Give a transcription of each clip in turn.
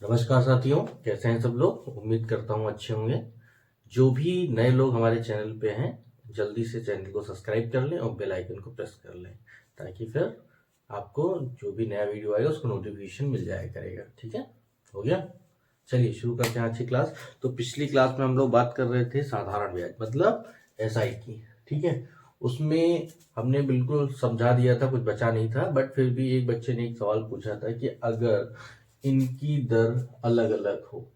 नमस्कार साथियों, कैसे हैं सब लोग। उम्मीद करता हूँ अच्छे होंगे। जो भी नए लोग हमारे चैनल पे हैं, जल्दी से चैनल को सब्सक्राइब कर लें और बेल आइकन को प्रेस कर लें, ताकि फिर आपको जो भी नया वीडियो आएगा उसको नोटिफिकेशन मिल जाया करेगा। ठीक है, हो गया। चलिए शुरू करते हैं आज की क्लास। तो पिछली क्लास में हम लोग बात कर रहे थे साधारण ब्याज मतलब एसआई की। ठीक है, उसमें हमने बिल्कुल समझा दिया था, कुछ बचा नहीं था। बट फिर भी एक बच्चे ने एक सवाल पूछा था कि अगर इनकी दर अलग अलग हो,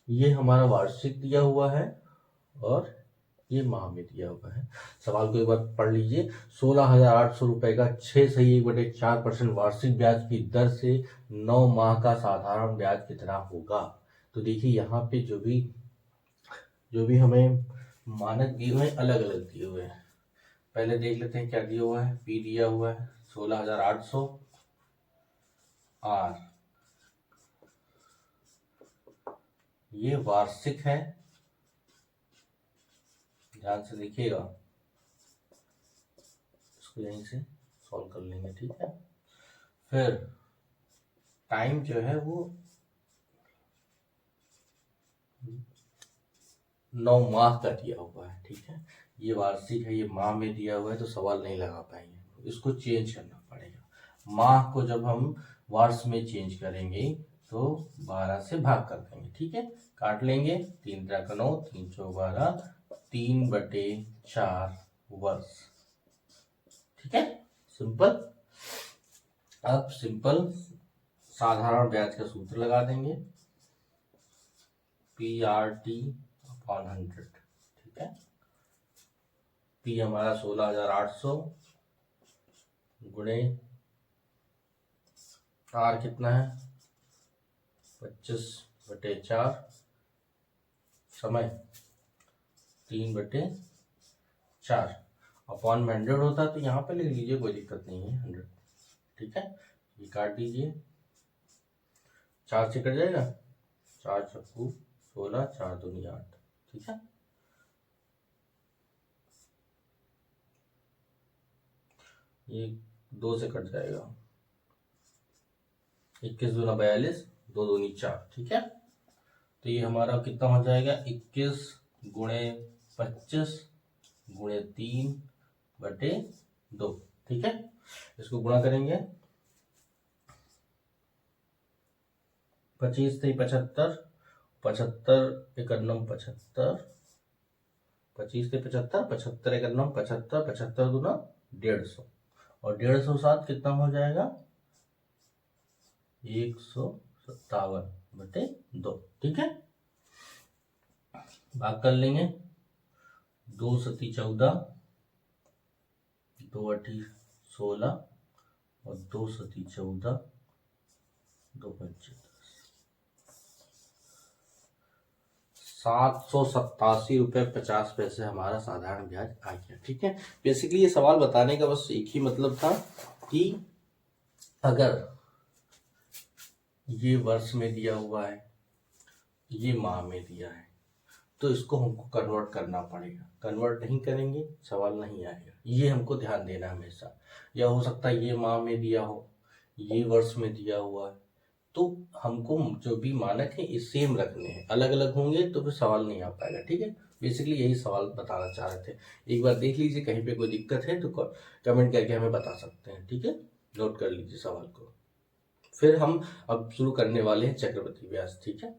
ये हमारा वार्षिक दिया हुआ है और ये माह में दिया हुआ है। सवाल को एक बार पढ़ लीजिए। 16,800 रुपए का 6 सही 1/4% वार्षिक ब्याज की दर से 9 माह का साधारण ब्याज कितना होगा। तो देखिए यहाँ पे जो भी हमें मानक दिए हुए हैं अलग अलग दिए हुए हैं। पहले देख लेते हैं क्या दिया हुआ है। पी दिया हुआ है 16,800 आर, ये वार्षिक है, ध्यान से देखिएगा, इसको यहीं से सॉल्व कर लेंगे। ठीक है, फिर टाइम जो है वो 9 माह का दिया हुआ है। ठीक है, ये वार्षिक है, ये माह में दिया हुआ है, तो सवाल नहीं लगा पाएंगे, इसको चेंज करना पड़ेगा। माह को जब हम वर्ष में चेंज करेंगे तो 12 से भाग कर देंगे। ठीक है, काट लेंगे, 3×9 3×4 3/4 वर्ष। ठीक है, सिंपल। अब सिंपल साधारण ब्याज का सूत्र लगा देंगे, PRT/100। ठीक है, P हमारा 16,800 गुणे R कितना है 25/4, समय 3/4 अपॉन में 100 होता है, तो यहाँ पे लिख लीजिए, कोई दिक्कत नहीं है 100। ठीक है, ये काट दीजिए, 4 से कट जाएगा, 4×4 16, 4×2 8। ठीक है, ये 2 से कट जाएगा, 21×2 42, 2×2 4। ठीक है, तो ये हमारा कितना हो जाएगा 21×25×3/2। ठीक है, इसको गुणा करेंगे, 25 से 75, 75 1 75, 25 से 75, 75 1 75, 75 दूना 150, और 150 कितना हो जाएगा 157/2। ठीक है, भाग कर लेंगे, 2×7 = 14, 2×8 = 16 और 2×7 = 14, 2×5 = 787.50 रुपये हमारा साधारण ब्याज आ गया। ठीक है, बेसिकली ये सवाल बताने का बस एक ही मतलब था कि अगर ये वर्ष में दिया हुआ है, ये माह में दिया है, तो इसको हमको कन्वर्ट करना पड़ेगा। कन्वर्ट नहीं करेंगे सवाल नहीं आएगा, ये हमको ध्यान देना हमेशा। या हो सकता है ये माह में दिया हो, ये वर्ष में दिया हुआ है, तो हमको जो भी मानक है ये सेम रखने हैं। अलग अलग होंगे तो फिर सवाल नहीं आ पाएगा। ठीक है, बेसिकली यही सवाल बताना चाह रहे थे। एक बार देख लीजिए, कहीं पे कोई दिक्कत है तो कमेंट करके हमें बता सकते हैं। ठीक है, नोट कर लीजिए सवाल को। फिर हम अब शुरू करने वाले हैं चक्रवृद्धि ब्याज। ठीक है,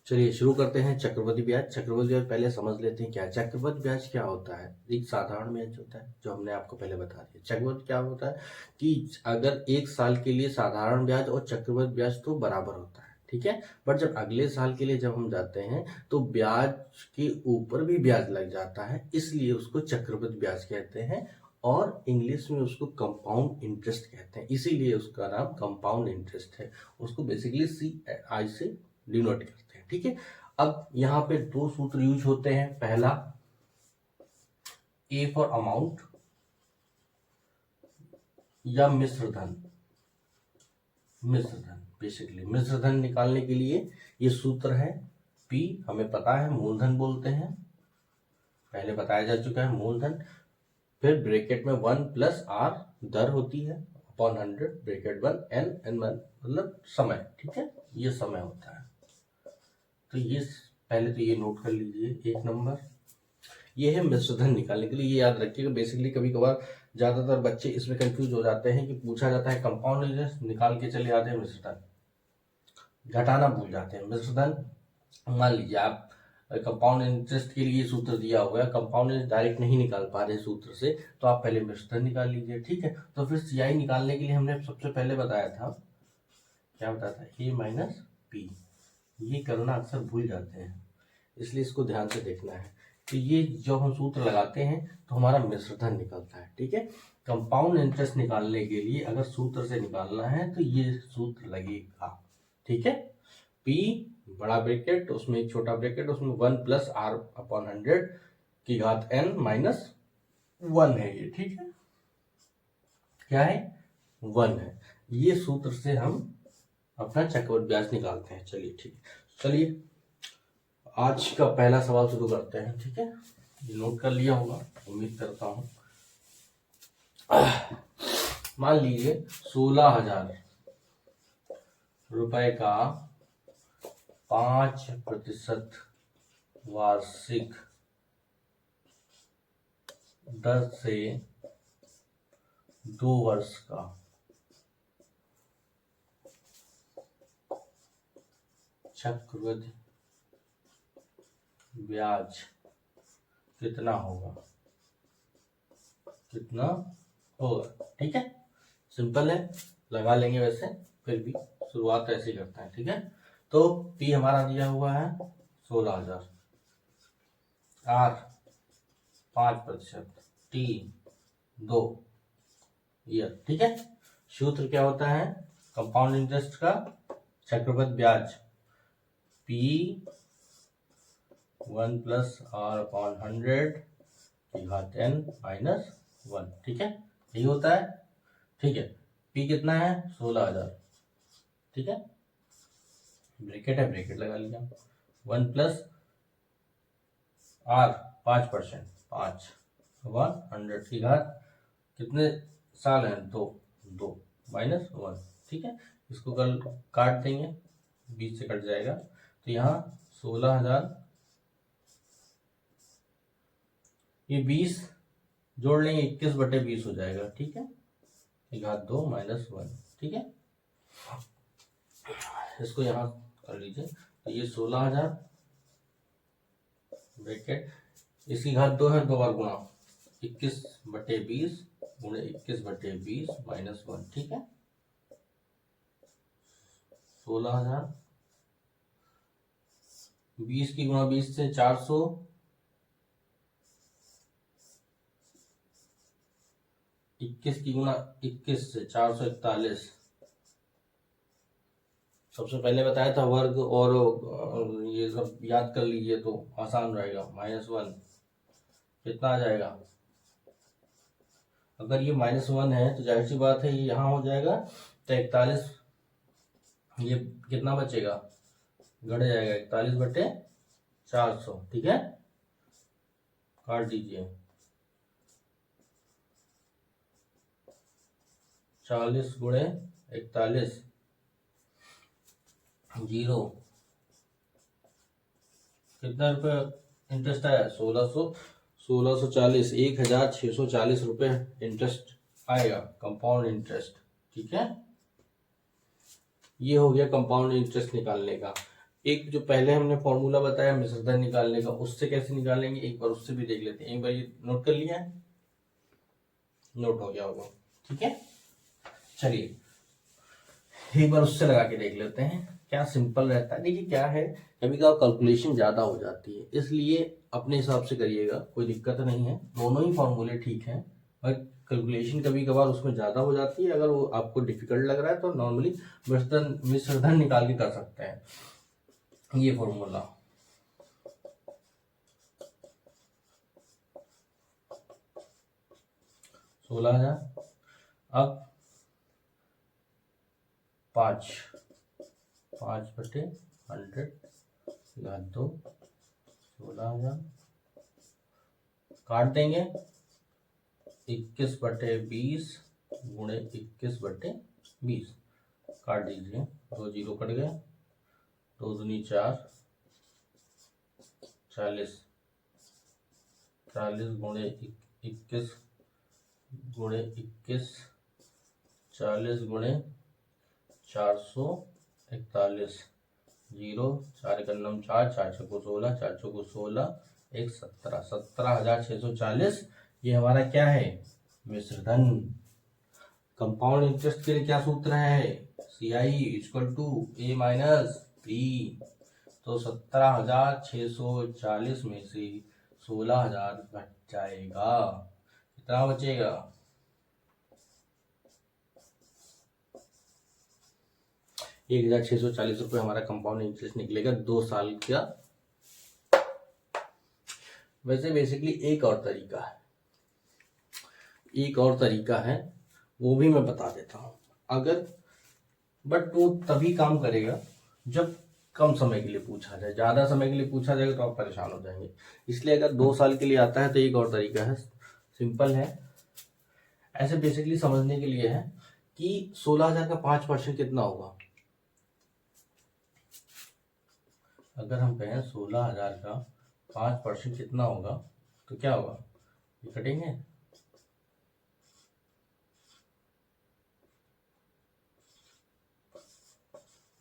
चलिए शुरू करते हैं चक्रवृद्धि ब्याज। चक्रवृद्धि ब्याज पहले समझ लेते हैं क्या है। चक्रवृद्धि ब्याज क्या होता है, एक साधारण ब्याज होता है जो हमने आपको पहले बता दिया। चक्रवृद्धि क्या होता है कि अगर 1 साल के लिए साधारण ब्याज और चक्रवृद्धि ब्याज तो बराबर होता है। ठीक है, बट जब अगले साल के लिए जब हम जाते हैं तो ब्याज के ऊपर भी ब्याज लग जाता है, इसलिए उसको चक्रवृद्धि ब्याज कहते हैं, और इंग्लिश में उसको कंपाउंड इंटरेस्ट कहते हैं, इसीलिए उसका नाम कंपाउंड इंटरेस्ट है। उसको बेसिकली CI से डिनोट करते हैं। ठीक है, अब यहाँ पे 2 सूत्र यूज होते हैं। पहला A फॉर अमाउंट या मिश्र धन। बेसिकली मिश्र धन निकालने के लिए ये सूत्र है। P हमें पता है मूलधन बोलते हैं, पहले बताया जा चुका है मूलधन। फिर ब्रैकेट में 1 प्लस आर दर होती है अपॉन 100 ब्रैकेट 1 एन मतलब समय, ठीक है, ये समय होता है। तो ये पहले तो ये नोट कर लीजिए 1 नंबर। ये है मिश्रधन निकालने के लिए, ये याद रखिएगा। बेसिकली कभी कभार ज्यादातर बच्चे इसमें कंफ्यूज हो जाते हैं कि पूछा जाता है कंपाउंड इंटरेस्ट, निकाल के चले आते हैं मिश्रधन, घटाना भूल जाते हैं। मिश्रधन मान लीजिए आप कंपाउंड इंटरेस्ट के लिए सूत्र दिया हुआ है, कंपाउंड इंटरेस्ट डायरेक्ट नहीं निकाल पा रहे सूत्र से, तो आप पहले मिश्रधन निकाल लीजिए, ठीक है। तो फिर सीआई निकालने के लिए हमने सबसे पहले बताया था, क्या बताया था, ए माइनस पी। ये करना अक्सर भूल जाते हैं, इसलिए इसको ध्यान से देखना है। तो ये जो हम सूत्र लगाते हैं तो हमारा मिश्रधन निकलता है, ठीक है। कंपाउंड इंटरेस्ट निकालने के लिए अगर सूत्र से निकालना है तो ये सूत्र लगेगा, ठीक है। पी बड़ा ब्रैकेट, उसमें एक छोटा ब्रैकेट, उसमें 1 प्लस आर अपॉन 100 की घात n माइनस 1 है ये, ठीक है। क्या है, 1 है। ये सूत्र से हम अपना चक्रवृद्धि ब्याज निकालते हैं। चलिए ठीक है, चलिए आज का पहला सवाल शुरू करते हैं, ठीक है। ये नोट कर लिया होगा उम्मीद करता हूं। मान लीजिए 16,000 रुपए का 5% वार्षिक दर से 2 वर्ष का चक्रवृद्धि ब्याज कितना होगा, कितना होगा, ठीक है। सिंपल है, लगा लेंगे वैसे, फिर भी शुरुआत ऐसे ही करते हैं, ठीक है। तो पी हमारा दिया हुआ है 16,000, आर 5%, टी 2 ईयर, ठीक है। सूत्र क्या होता है, कंपाउंड इंटरेस्ट का चक्रवृद्धि ब्याज पी 1 प्लस आर अपॉन 100 की घात n माइनस 1, ठीक है, यही होता है, ठीक है। पी कितना है 16,000, ठीक है, ब्रैकेट है, ब्रैकेट लगा लिया। 1 प्लस आर 5%, 5 100 की घात, कितने साल हैं, 2 माइनस 1, ठीक है। इसको कल काट देंगे, 20 से कट जाएगा, तो यहाँ 16,000, ये 20 जोड़ लेंगे 21/20 हो जाएगा, ठीक है, घात 2 माइनस 1, ठीक है। इसको यहाँ कर लीजिए, तो ये 16,000 ब्रैकेट, इसकी घात 2 है, 2 बार गुणा 21/20 गुणे 21/20 माइनस 1, ठीक है। 16,000 20 की गुणा 20 से 400, 21 की गुणा 21 से 441, सबसे पहले बताया था वर्ग, और ये सब याद कर लीजिए तो आसान रहेगा। माइनस 1 कितना आ जाएगा, अगर ये -1 है तो जाहिर सी बात है ये यहाँ हो जाएगा, तो 41, ये कितना बचेगा, घट जाएगा 41/400, ठीक है, काट दीजिए, 40 गुणे 41 0, कितना रुपये इंटरेस्ट आया, 1640, 1,640 रुपये इंटरेस्ट आएगा, कंपाउंड इंटरेस्ट, ठीक है। ये हो गया कंपाउंड इंटरेस्ट निकालने का। एक जो पहले हमने फॉर्मूला बताया मिश्रधन निकालने का, उससे कैसे निकालेंगे एक बार उससे भी देख लेते हैं। एक बार ये नोट कर लिया है, नोट हो गया होगा, ठीक है। चलिए एक बार उससे लगा के देख लेते हैं, क्या सिंपल रहता है। देखिए क्या है, कभी कभी कैलकुलेशन ज्यादा हो जाती है, इसलिए अपने हिसाब से करिएगा, कोई दिक्कत नहीं है, दोनों ही फॉर्मूले ठीक हैं, और कैलकुलेशन कभी कभार उसमें ज्यादा हो जाती है। अगर वो आपको डिफिकल्ट लग रहा है तो नॉर्मली मिश्रधन निकाल के कर सकते हैं। ये फॉर्मूला 16,000, अब 5/100 घात 2, 16,000, काट देंगे, 21/20 गुणे 21/20 काट दीजिए, 2 जीरो कट गए, 2 दूनी 4, 40 गुणे 21 गुणे 21, 40 गुणे 441, 0 4 का 9 4, 4 चौको 16, 4 चौको 16, 1 17, 17,640। ये हमारा क्या है, मिश्रधन। कंपाउंड इंटरेस्ट के लिए क्या सूत्र है, CI equal to A minus B। तो 17,640 में से 16,000 घट जाएगा, कितना बचेगा, 1,640 रुपये हमारा कंपाउंड इंटरेस्ट निकलेगा 2 साल का। वैसे बेसिकली एक और तरीका है, वो भी मैं बता देता हूँ। अगर बट वो तभी काम करेगा जब कम समय के लिए पूछा जाए, ज़्यादा समय के लिए पूछा जाएगा तो आप परेशान हो जाएंगे। इसलिए अगर 2 साल के लिए आता है तो एक और तरीका है, सिंपल है। ऐसे बेसिकली समझने के लिए है कि 16,000 का 5% कितना होगा। अगर हम कहें 16,000 का 5% कितना होगा तो क्या होगा, ये कटेंगे,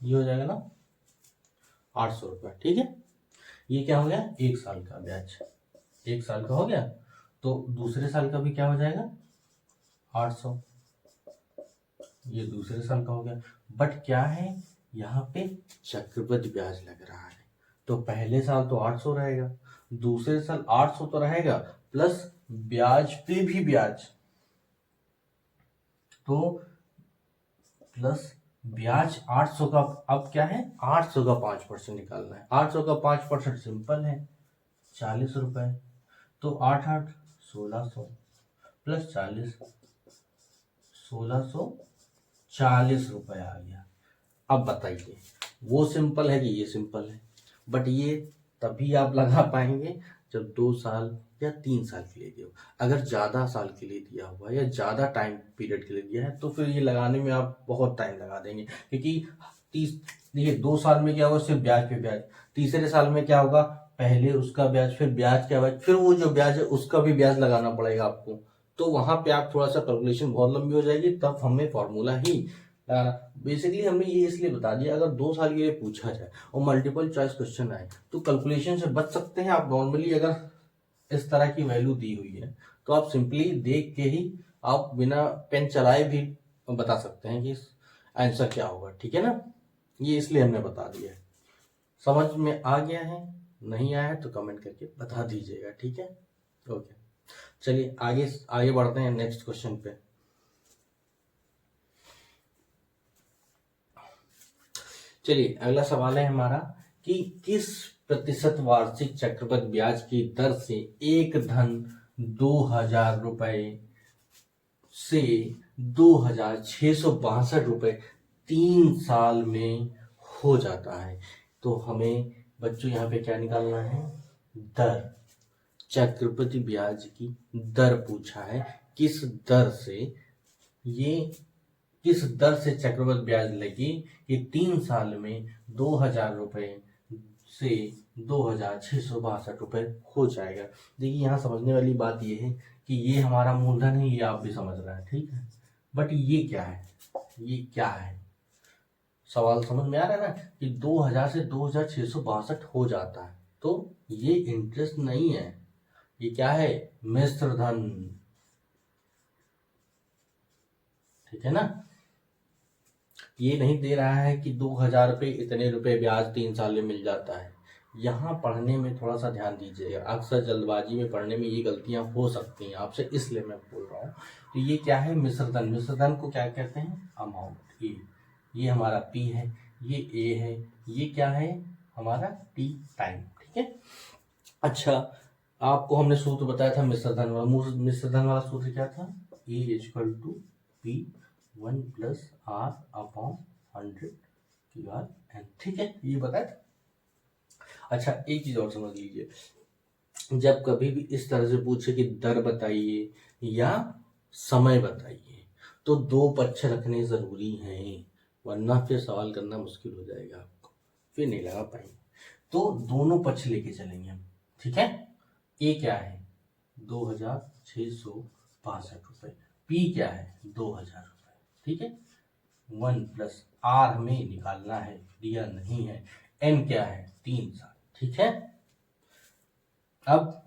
ये हो जाएगा ना 800 रुपये, ठीक है। ये क्या हो गया, 1 साल का ब्याज, 1 साल का हो गया। तो दूसरे साल का भी क्या हो जाएगा 800, ये दूसरे साल का हो गया। बट क्या है, यहाँ पे चक्रवृद्धि ब्याज लग रहा है, तो पहले साल तो 800 रहेगा, दूसरे साल 800 तो रहेगा, प्लस ब्याज पे भी ब्याज, तो प्लस ब्याज 800 का। अब क्या है, 800 का 5% निकालना है। 800 का 5% सिंपल है 40 रुपए, तो 8 8 1600 प्लस 40, 1640 रुपए आ गया। अब बताइए वो सिंपल है कि ये सिंपल है, बट ये तभी आप लगा पाएंगे जब 2 साल या 3 साल के लिए दिया हो। अगर ज़्यादा साल के लिए दिया हुआ या ज़्यादा टाइम पीरियड के लिए दिया है तो फिर ये लगाने में आप बहुत टाइम लगा देंगे, क्योंकि 30 देखिए 2 साल में क्या होगा, सिर्फ ब्याज पे ब्याज। तीसरे साल में क्या होगा, पहले उसका ब्याज, फिर ब्याज का ब्याज, फिर वो जो ब्याज है उसका भी ब्याज लगाना पड़ेगा आपको। तो वहां पे आप थोड़ा सा कैलकुलेशन बहुत लंबी हो जाएगी, तब हमें फॉर्मूला ही बेसिकली हमने ये इसलिए बता दिया। अगर 2 साल के लिए पूछा जाए और मल्टीपल चॉइस क्वेश्चन आए तो कैलकुलेशन से बच सकते हैं आप। नॉर्मली अगर इस तरह की वैल्यू दी हुई है तो आप सिंपली देख के ही आप बिना पेन चलाए भी बता सकते हैं कि आंसर क्या होगा, ठीक है ना। ये इसलिए हमने बता दिया है। समझ में आ गया है, नहीं आया है तो कमेंट करके बता दीजिएगा, ठीक है। ओके, चलिए आगे बढ़ते हैं नेक्स्ट क्वेश्चन पे। चलिए अगला सवाल है हमारा कि किस प्रतिशत वार्षिक चक्रवृद्धि ब्याज की दर से एक धन 2,000 रुपए से 2,662 रुपए 3 साल में हो जाता है। तो हमें बच्चों यहाँ पे क्या निकालना है, दर, चक्रवृद्धि ब्याज की दर पूछा है। किस दर से चक्रवृद्धि ब्याज लगी, ये 3 साल में 2,000 रुपए से 2,662 रुपए हो जाएगा। देखिए यहाँ समझने वाली बात ये है कि ये हमारा मूलधन है, ये आप भी समझ रहे हैं, ठीक है। बट ये क्या है, सवाल समझ में आ रहा है ना कि 2,000 से 2,662 हो जाता है, तो ये इंटरेस्ट नहीं है, ये क्या है, मिश्र धन, ठीक है ना। ये नहीं दे रहा है कि 2,000 रुपये इतने रुपए ब्याज 3 साल में मिल जाता है। यहाँ पढ़ने में थोड़ा सा ध्यान दीजिएगा, अक्सर जल्दबाजी में पढ़ने में ये गलतियां हो सकती हैं आपसे, इसलिए मैं बोल रहा हूँ। तो ये क्या है, मिश्रधन। मिश्रधन को क्या कहते हैं, अमाउंट। ये हमारा P है, ये A है, ये क्या है हमारा T टाइम, ठीक है। अच्छा, आपको हमने सूत्र बताया था मिश्रधन वाला सूत्र क्या था, A equal to P 1 plus R upon 100 QR N, ठीक है, ये बताया था। अच्छा, एक चीज और समझ लीजिए, जब कभी भी इस तरह से पूछे कि दर बताइए या समय बताइए, तो दो पक्ष रखने जरूरी हैं, वरना फिर सवाल करना मुश्किल हो जाएगा आपको, फिर नहीं लगा पाएंगे। तो दोनों पक्ष लेके चलेंगे हम, ठीक है। ए क्या है 2662 रुपये, पी क्या है 2000 रुपये, ठीक है। 1 + r हमें निकालना है, दिया नहीं है। n क्या है 3 साल, ठीक है। अब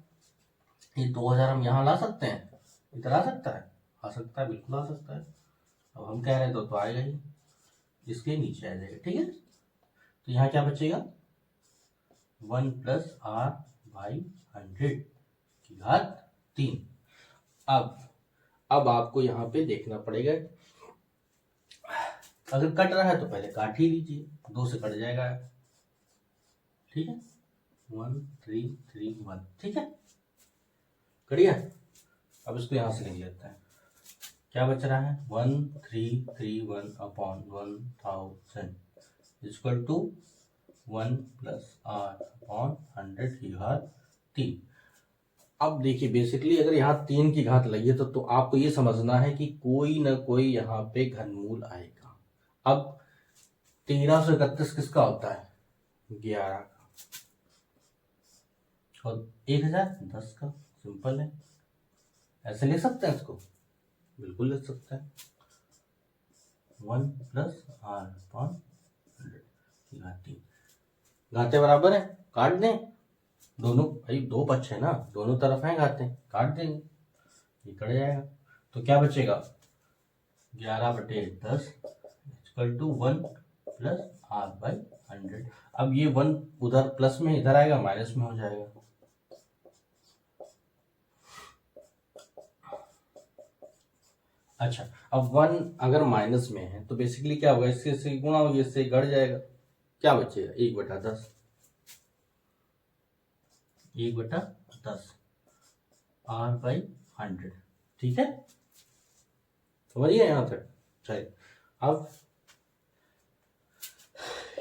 ये 2000 हम यहाँ ला सकते हैं, इधर आ सकता है, आ सकता है, बिल्कुल आ सकता है। अब हम कह रहे हैं तो आएगा ही, इसके नीचे आ जाएगा, ठीक है। तो यहाँ क्या बचेगा 1 + r/100 की घात 3। अब आपको यहाँ पे देखना पड़ेगा, अगर कट रहा है तो पहले काट ही लीजिए, 2 से कट जाएगा, ठीक है। 1331, ठीक है, करिए। अब इसको यहां से लिख लेते हैं, क्या बच रहा है 1331/1000 इक्वल टू 1 + r/100 की घात 3। अब देखिए बेसिकली अगर यहाँ 3 की घात लगी है तो आपको ये समझना है कि कोई ना कोई यहाँ पे घनमूल आएगा। अब 1331 किसका होता है 11 का, और 1000 10 का, सिंपल है। ऐसे ले सकते हैं इसको, बिल्कुल ले सकते हैं। 1 + r/100 की घात 3, घातें बराबर है, काट दें दोनों, भाई दो पक्ष है ना, दोनों तरफ हैं घातें, काट देंगे, ये कट जाएगा। तो क्या बचेगा 11/10 इक्वल टू 1 + r/100। अब ये 1 उधर प्लस में, इधर आएगा माइनस में हो जाएगा। अच्छा, अब 1 अगर माइनस में है तो बेसिकली क्या होगा, इससे गुणा होगा, इससे घट जाएगा, क्या बचेगा 1/10, 1/10 r/100, ठीक है, समझिए यहां तक। चलिए अब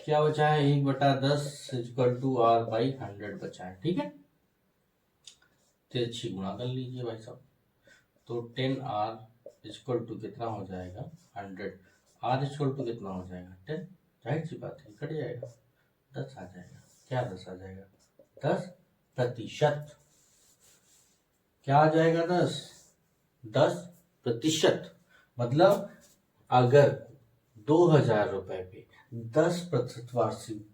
क्या बचा है 1/10 इक्वल टू r/100 बचा है, ठीक है। तो अच्छी गुणा कर लीजिए भाई साहब, तो 10r इक्वल टू कितना हो जाएगा 100, r इक्वल टू कितना हो जाएगा 10, जाहिर सी बात है कट जाएगा, 10 आ जाएगा। क्या 10 आ जाएगा 10%, क्या आ जाएगा 10%। मतलब अगर 2000 रुपए पे 10% वार्षिक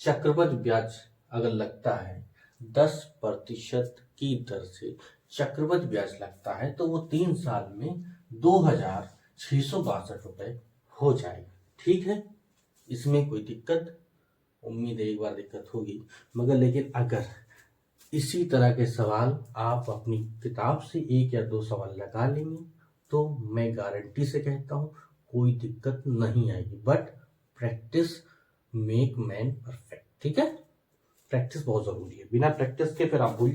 चक्रवृद्धि ब्याज अगर लगता है, 10% की दर से चक्रवृद्धि ब्याज लगता है, तो वो 3 साल में 2662 रुपए हो जाएगा, ठीक है। इसमें कोई दिक्कत, उम्मीद है एक बार दिक्कत होगी, मगर लेकिन अगर इसी तरह के सवाल आप अपनी किताब से 1 या 2 सवाल लगा लेंगे तो मैं गारंटी से कहता हूँ कोई दिक्कत नहीं आएगी। But practice make man perfect, ठीक है। प्रैक्टिस बहुत जरूरी है, बिना प्रैक्टिस के फिर आप भूल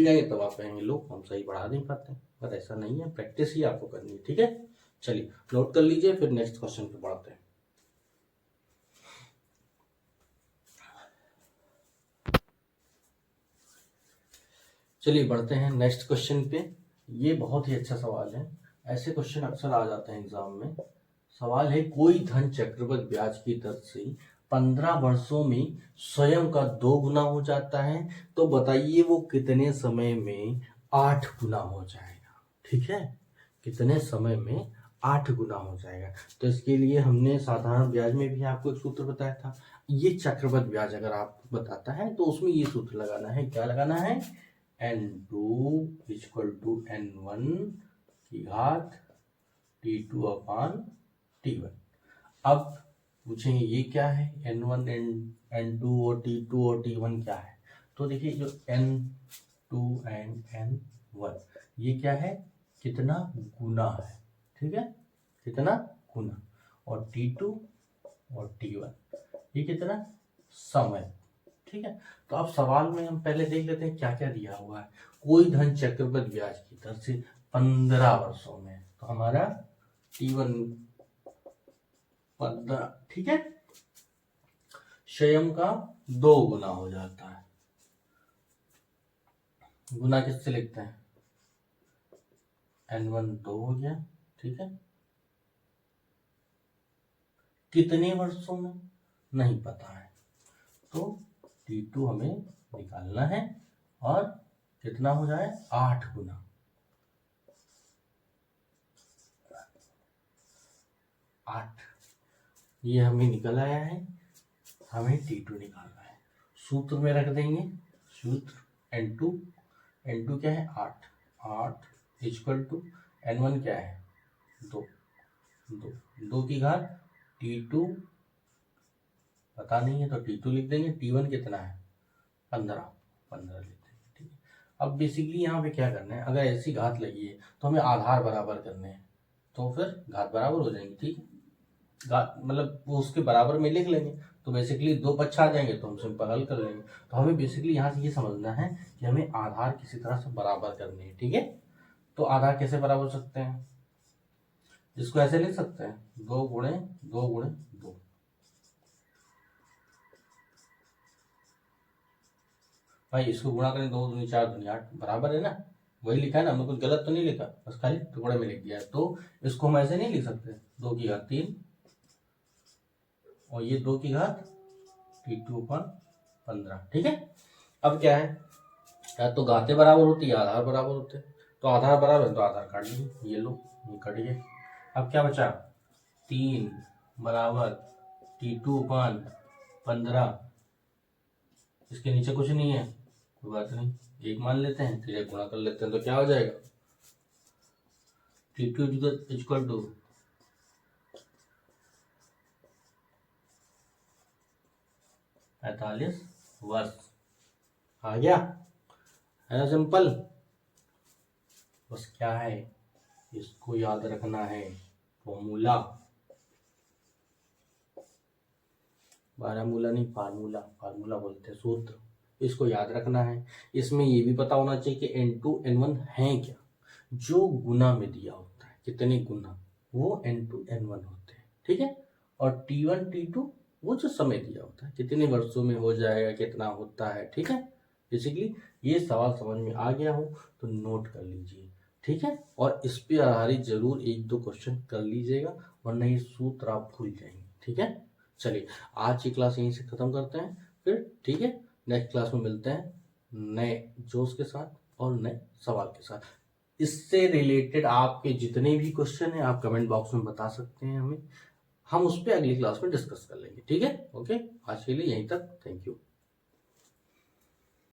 जाएंगे तब आप कहेंगे लोग हम सही पढ़ा नहीं पाते, पर ऐसा नहीं है, प्रैक्टिस ही आपको करनी है, ठीक है। चलिए नोट कर लीजिए, फिर नेक्स्ट क्वेश्चन पे बढ़ते हैं। चलिए बढ़ते हैं नेक्स्ट क्वेश्चन पे। ये बहुत ही अच्छा सवाल है, ऐसे क्वेश्चन अक्सर आ जाते हैं एग्जाम में। सवाल है कोई धन चक्रवृद्धि ब्याज की दर से 15 वर्षों में स्वयं का 2 गुना हो जाता है, तो बताइए वो कितने समय में 8 गुना हो जाएगा, ठीक है। कितने समय में 8 गुना हो जाएगा। तो इसके लिए हमने साधारण ब्याज में भी आपको एक सूत्र बताया था, ये चक्रवृद्धि ब्याज अगर आप बताता है तो उसमें ये सूत्र लगाना है, क्या लगाना है n2 इक्वल टू n1 की घात t2/t1। अब पूछेंगे ये क्या है n1 n2 और t2 और t1 क्या है। तो देखिए जो n2 एंड n1 ये क्या है, कितना गुना है, ठीक है, कितना गुना, और t2 और t1 ये कितना समय, ठीक है। तो अब सवाल में हम पहले देख लेते हैं क्या क्या दिया हुआ है। कोई धन चक्रवृद्धि ब्याज की दर से 15 वर्षों में, तो हमारा T1 15, ठीक है, स्वयं का 2 गुना हो जाता है, गुना किससे लिखते हैं, N1 2 हो गया, ठीक है। कितने वर्षों में नहीं पता है, तो T2 हमें निकालना है और कितना हो जाए 8 गुना, 8 ये हमें निकल आया है, हमें T2 निकालना है। सूत्र में रख देंगे, सूत्र N2 क्या है 8 इक्वल टू N1 क्या है 2 की घात T2 पता नहीं है तो T2 लिख देंगे, T1 कितना है 15 लिख देंगे, ठीक है। अब बेसिकली यहाँ पे क्या करना है, अगर ऐसी घात लगी है तो हमें आधार बराबर करने हैं, तो फिर घात बराबर हो जाएंगी, ठीक है। घात मतलब वो उसके बराबर में लिख लेंगे, तो बेसिकली 2 पक्ष आ जाएंगे तो हम सिंपल हल कर लेंगे। तो हमें बेसिकली यहाँ से ये समझना है कि हमें आधार किसी तरह से बराबर करने हैं, ठीक है। तो आधार कैसे बराबर हो सकते हैं, इसको ऐसे लिख सकते हैं 2 गुणे 2 गुणे 2, भाई इसको गुणा करें 2 दूनी 4 दूनी 8 बराबर है ना, वही लिखा है ना, हमने कुछ गलत तो नहीं लिखा, बस खाली टुकड़े में लिख दिया है। तो इसको हम ऐसे नहीं लिख सकते 2 की घात 3 और ये 2 की घात T2/15, ठीक है। अब क्या है, या तो घातें बराबर होती है आधार बराबर होते हैं, तो आधार बराबर है तो आधार काट लीजिए, ये लो ये कट गए। अब क्या बचा 3 बराबर T2/15, इसके नीचे कुछ नहीं है, कोई बात नहीं, 1 मान लेते हैं, फिर 1 गुणा कर लेते हैं, तो क्या हो जाएगा T2 इक्वल टू 45 वर्ष, आ गया है ना, सिंपल। बस क्या है, इसको याद रखना है, फॉर्मूला, बारहमूला नहीं फार्मूला बोलते हैं, सूत्र, इसको याद रखना है। इसमें ये भी पता होना चाहिए कि N2 N1 है क्या, जो गुना में दिया होता है कितने गुना, वो N2 N1 होते हैं, ठीक है। और T1 T2 वो जो समय दिया होता है कितने वर्षों में हो जाएगा, कितना होता है, ठीक है। बेसिकली ये सवाल समझ में आ गया हो तो नोट कर लीजिए, ठीक है। और इस पे आधारित जरूर 1-2 क्वेश्चन कर लीजिएगा, वरना ये सूत्र आप भूल जाएंगे, ठीक है। चलिए आज की क्लास यहीं से खत्म करते हैं फिर, ठीक है। नेक्स्ट क्लास में मिलते हैं नए जोश के साथ और नए सवाल के साथ। इससे रिलेटेड आपके जितने भी क्वेश्चन हैं आप कमेंट बॉक्स में बता सकते हैं हमें, हम उस पर अगली क्लास में डिस्कस कर लेंगे, ठीक है। ओके, आज के लिए यहीं तक, थैंक यू।